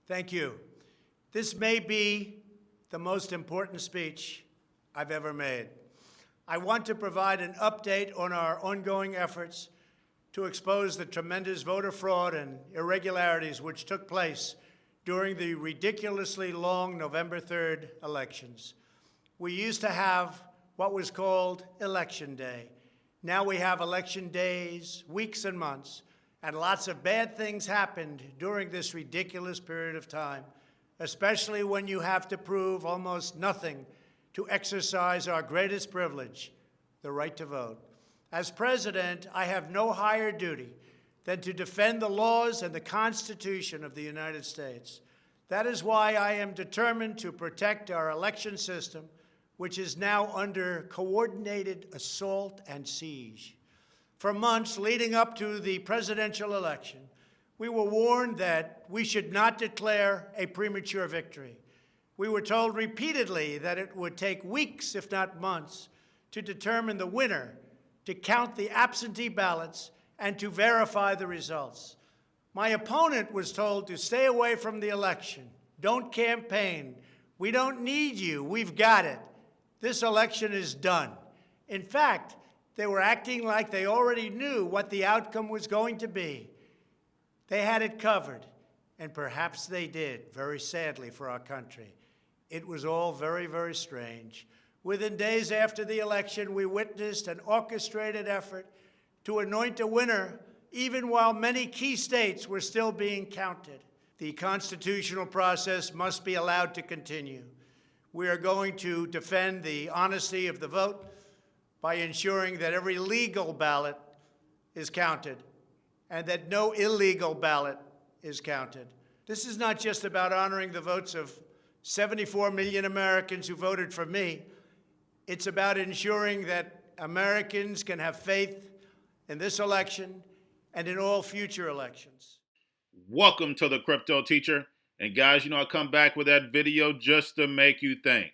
Thank you. This may be the most important speech I've ever made. I want to provide an update on our ongoing efforts to expose the tremendous voter fraud and irregularities which took place during the ridiculously long November 3rd elections. We used to have what was called Election Day. Now we have election days, weeks and months, and lots of bad things happened during this ridiculous period of time, especially when you have to prove almost nothing to exercise our greatest privilege, the right to vote. As president, I have no higher duty than to defend the laws and the Constitution of the United States. That is why I am determined to protect our election system, which is now under coordinated assault and siege. For months leading up to the presidential election, we were warned that we should not declare a premature victory. We were told repeatedly that it would take weeks, if not months, to determine the winner, to count the absentee ballots, and to verify the results. My opponent was told to stay away from the election. Don't campaign. We don't need you. We've got it. This election is done. In fact, they were acting like they already knew what the outcome was going to be. They had it covered, and perhaps they did, very sadly for our country. It was all very, very strange. Within days after the election, we witnessed an orchestrated effort to anoint a winner, even while many key states were still being counted. The constitutional process must be allowed to continue. We are going to defend the honesty of the vote by ensuring that every legal ballot is counted and that no illegal ballot is counted. This is not just about honoring the votes of 74 million Americans who voted for me. It's about ensuring that Americans can have faith in this election and in all future elections. Welcome to the Crypto Teacher. And guys, I come back with that video just to make you think.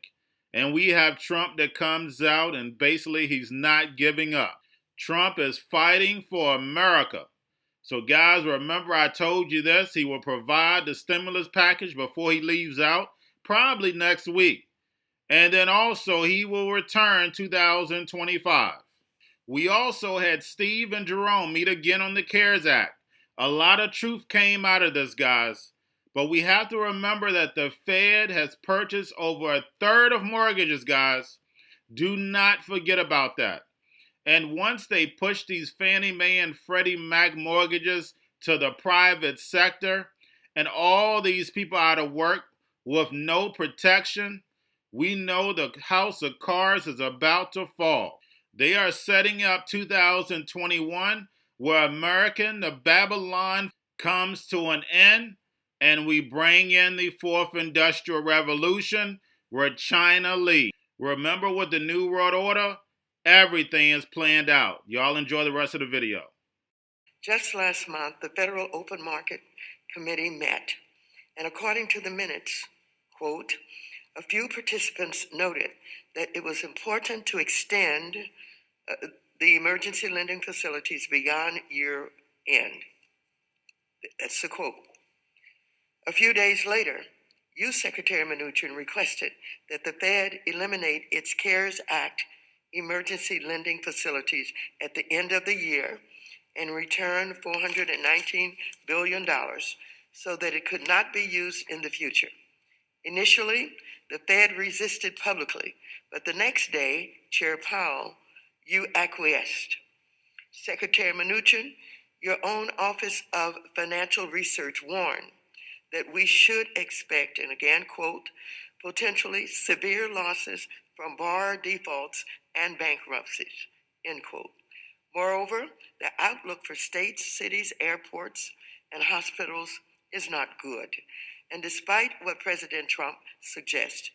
And we have Trump that comes out and basically he's not giving up. Trump is fighting for America. So guys, remember I told you this. He will provide the stimulus package before he leaves out, probably next week. And then also he will return 2025. We also had Steve and Jerome meet again on the CARES Act. A lot of truth came out of this, guys. But we have to remember that the Fed has purchased over a third of mortgages, guys. Do not forget about that. And once they push these Fannie Mae and Freddie Mac mortgages to the private sector and all these people out of work with no protection, we know the house of cards is about to fall. They are setting up 2021 where the Babylon comes to an end and we bring in the fourth industrial revolution where China leads. Remember with the New World Order, everything is planned out. Y'all enjoy the rest of the video. Just last month, the Federal Open Market Committee met, and according to the minutes, quote, a few participants noted that it was important to extend the emergency lending facilities beyond year end. That's the quote. A few days later, U.S. Secretary Mnuchin requested that the Fed eliminate its CARES Act emergency lending facilities at the end of the year and return $419 billion so that it could not be used in the future. Initially, the Fed resisted publicly, but the next day, Chair Powell, you acquiesced. Secretary Mnuchin, your own Office of Financial Research warned that we should expect, and again, quote, potentially severe losses from borrower defaults and bankruptcies, end quote. Moreover, the outlook for states, cities, airports, and hospitals is not good. And despite what President Trump suggests,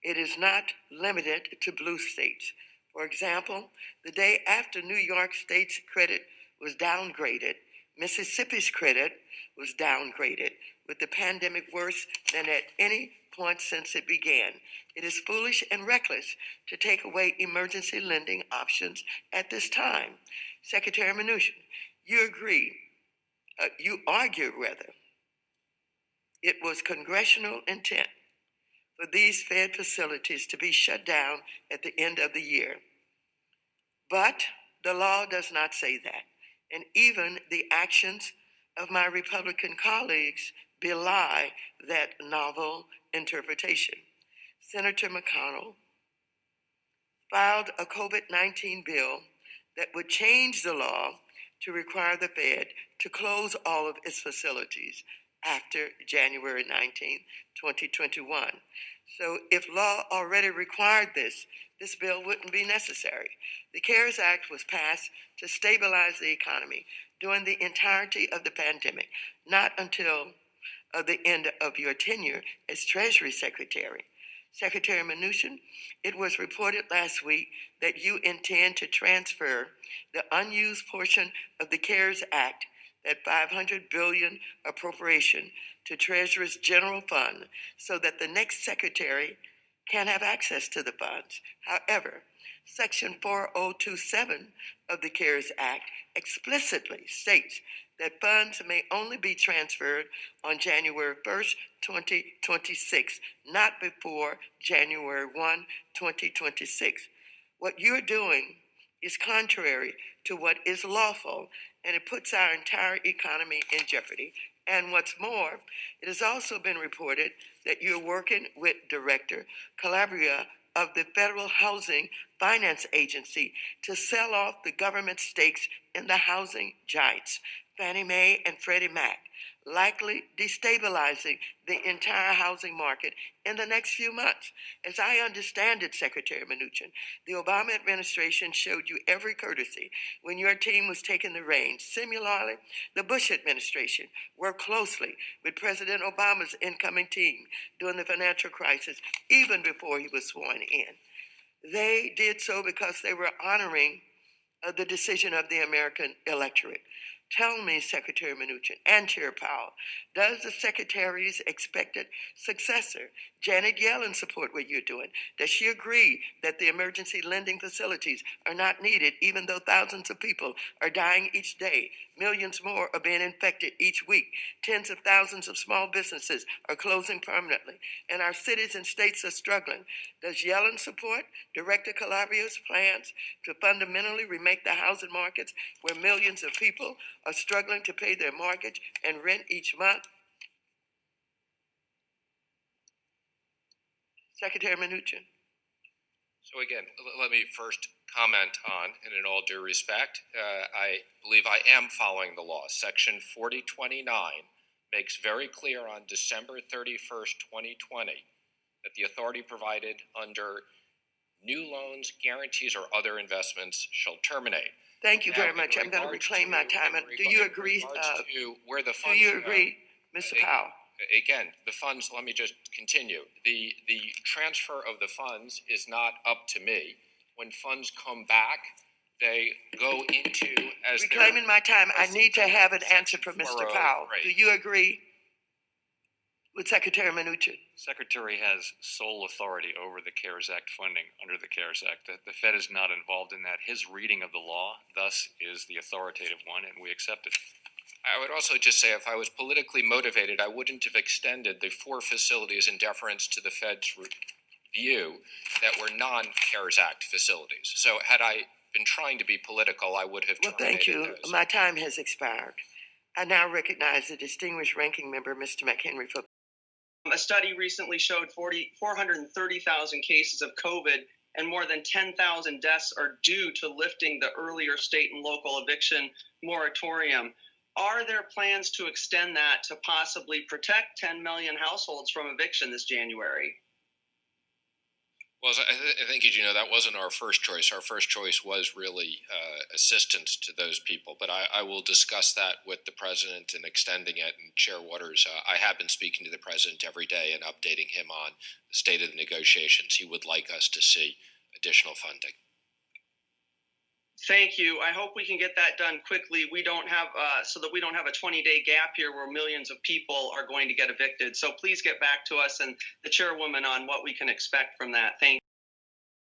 it is not limited to blue states. For example, the day after New York State's credit was downgraded, Mississippi's credit was downgraded, with the pandemic worse than at any point since it began. It is foolish and reckless to take away emergency lending options at this time. Secretary Mnuchin, you argue It was congressional intent for these Fed facilities to be shut down at the end of the year. But the law does not say that. And even the actions of my Republican colleagues belie that novel interpretation. Senator McConnell filed a COVID-19 bill that would change the law to require the Fed to close all of its facilities after January 19, 2021. So if law already required this bill wouldn't be necessary. The CARES Act was passed to stabilize the economy during the entirety of the pandemic, not until the end of your tenure as Treasury Secretary. Secretary Mnuchin, it was reported last week that you intend to transfer the unused portion of the CARES Act, that $500 billion appropriation, to Treasury's general fund so that the next secretary can have access to the funds. However, Section 4027 of the CARES Act explicitly states that funds may only be transferred on January 1st, 2026, not before January 1, 2026. What you're doing is contrary to what is lawful, and it puts our entire economy in jeopardy. And what's more, it has also been reported that you're working with Director Calabria of the Federal Housing Finance Agency to sell off the government stakes in the housing giants, Fannie Mae and Freddie Mac, likely destabilizing the entire housing market in the next few months. As I understand it, Secretary Mnuchin, the Obama administration showed you every courtesy when your team was taking the reins. Similarly, the Bush administration worked closely with President Obama's incoming team during the financial crisis, even before he was sworn in. They did so because they were honoring the decision of the American electorate. Tell me, Secretary Mnuchin and Chair Powell, does the Secretary's expected successor, Janet Yellen, support what you're doing? Does she agree that the emergency lending facilities are not needed, even though thousands of people are dying each day? Millions more are being infected each week. Tens of thousands of small businesses are closing permanently, and our cities and states are struggling. Does Yellen support Director Calabria's plans to fundamentally remake the housing markets where millions of people are struggling to pay their mortgage and rent each month? Secretary Mnuchin. So again, let me first comment on, and in all due respect, I believe I am following the law. Section 4029 makes very clear on December 31st, 2020, that the authority provided under new loans, guarantees, or other investments shall terminate. Thank you very much. I'm going to reclaim my time. Do you agree? To where the funds do you agree, Mr. Powell? Again, the funds, let me just continue. The transfer of the funds is not up to me. When funds come back, they go into, as reclaiming my time, I need to have an answer from Mr. Powell. Do you agree with Secretary Mnuchin? Secretary has sole authority over the CARES Act funding under the CARES Act. The Fed is not involved in that. His reading of the law, thus, is the authoritative one, and we accept it. I would also just say, if I was politically motivated, I wouldn't have extended the 4 facilities in deference to the Fed's view that were non-CARES Act facilities. So had I been trying to be political, I would have terminated thank you. those. My time has expired. I now recognize the distinguished ranking member, Mr. McHenry, for a study recently showed 430,000 cases of COVID and more than 10,000 deaths are due to lifting the earlier state and local eviction moratorium. Are there plans to extend that to possibly protect 10 million households from eviction this January? Well, I think, as you know, that wasn't our first choice. Our first choice was really assistance to those people. But I will discuss that with the president and extending it. And Chair Waters, I have been speaking to the president every day and updating him on the state of the negotiations. He would like us to see additional funding. Thank you. I hope we can get that done quickly. We don't have so that we don't have a 20-day gap here where millions of people are going to get evicted. So please get back to us and the chairwoman on what we can expect from that. Thank you.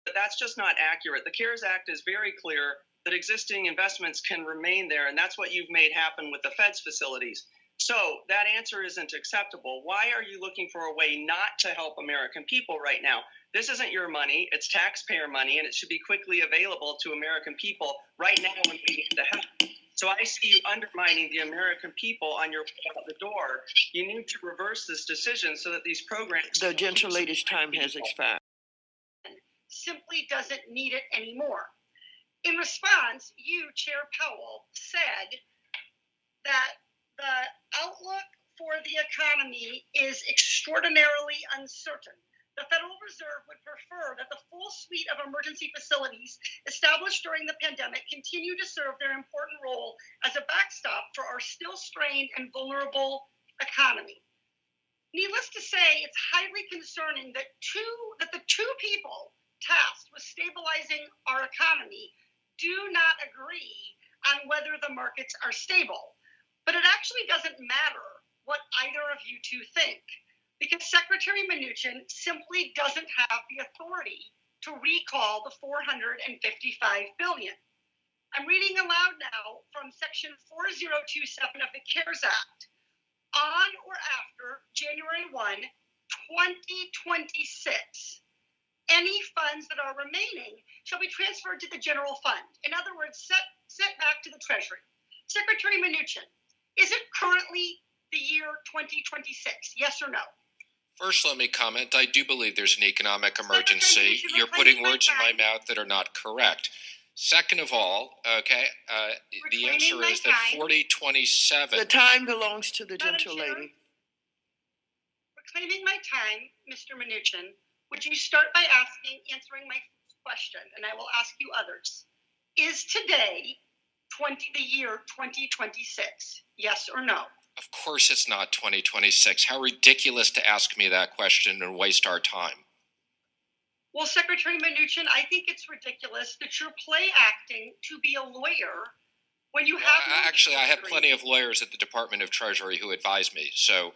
But that's just not accurate. The CARES Act is very clear that existing investments can remain there, and that's what you've made happen with the Fed's facilities. So that answer isn't acceptable. Why are you looking for a way not to help American people right now? This isn't your money. It's taxpayer money, and it should be quickly available to American people right now when we need the help. So I see you undermining the American people on your way out the door. You need to reverse this decision so that these programs... The gentle lady's time has expired. Simply doesn't need it anymore. In response, you, Chair Powell, said that the outlook for the economy is extraordinarily uncertain. The Federal Reserve would prefer that the full suite of emergency facilities established during the pandemic continue to serve their important role as a backstop for our still strained and vulnerable economy. Needless to say, it's highly concerning that the two people tasked with stabilizing our economy do not agree on whether the markets are stable. But it actually doesn't matter what either of you two think, because Secretary Mnuchin simply doesn't have the authority to recall the $455 billion. I'm reading aloud now from Section 4027 of the CARES Act. On or after January 1, 2026, any funds that are remaining shall be transferred to the general fund. In other words, sent back to the Treasury. Secretary Mnuchin, is it currently the year 2026? Yes or no? First, let me comment. I do believe there's an economic emergency. You're putting words in my mouth that are not correct. Second of all, the answer is that 4027. The time belongs to the gentle Chair, lady. Reclaiming my time, Mr. Mnuchin, would you start by answering my question, and I will ask you others. Is today the year 2026? Yes or no? Of course it's not 2026. How ridiculous to ask me that question and waste our time. Well, Secretary Mnuchin, I think it's ridiculous that you're play acting to be a lawyer when you have... Actually, I have plenty of lawyers at the Department of Treasury who advise me, so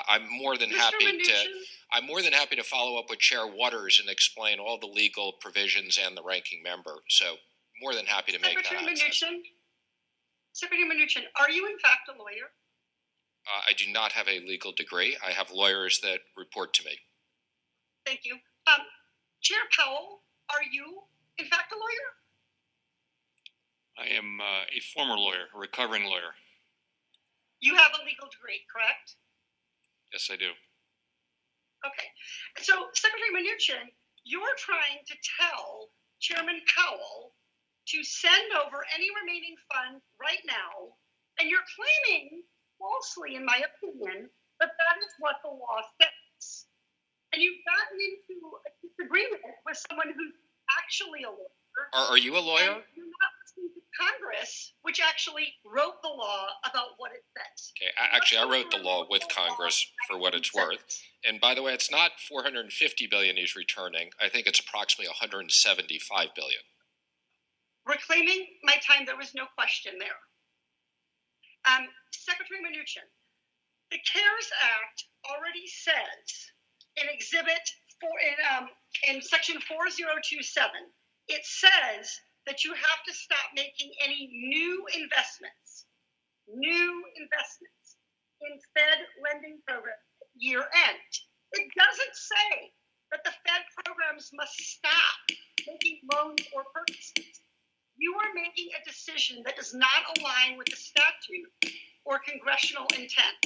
I'm more than happy to follow up with Chair Waters and explain all the legal provisions and the ranking member. So more than happy to make that access. Secretary Mnuchin, are you in fact a lawyer? I do not have a legal degree. I have lawyers that report to me. Thank you. Chair Powell, are you in fact a lawyer? I am a former lawyer, a recovering lawyer. You have a legal degree, correct? Yes, I do. Okay. So, Secretary Mnuchin, you're trying to tell Chairman Powell to send over any remaining funds right now, and you're claiming, falsely in my opinion, that is what the law says. And you've gotten into a disagreement with someone who's actually a lawyer. Are you a lawyer? You're not listening to Congress, which actually wrote the law about what it says. Okay, actually, I wrote the law with Congress for what it's worth. And by the way, it's not $450 billion he's returning. I think it's approximately $175 billion. Reclaiming my time, there was no question there. Secretary Mnuchin, the CARES Act already says in in Section 4027, it says that you have to stop making any new investments in Fed lending programs at year end. It doesn't say that the Fed programs must stop making loans or purchases. You are making a decision that does not align with the statute or congressional intent.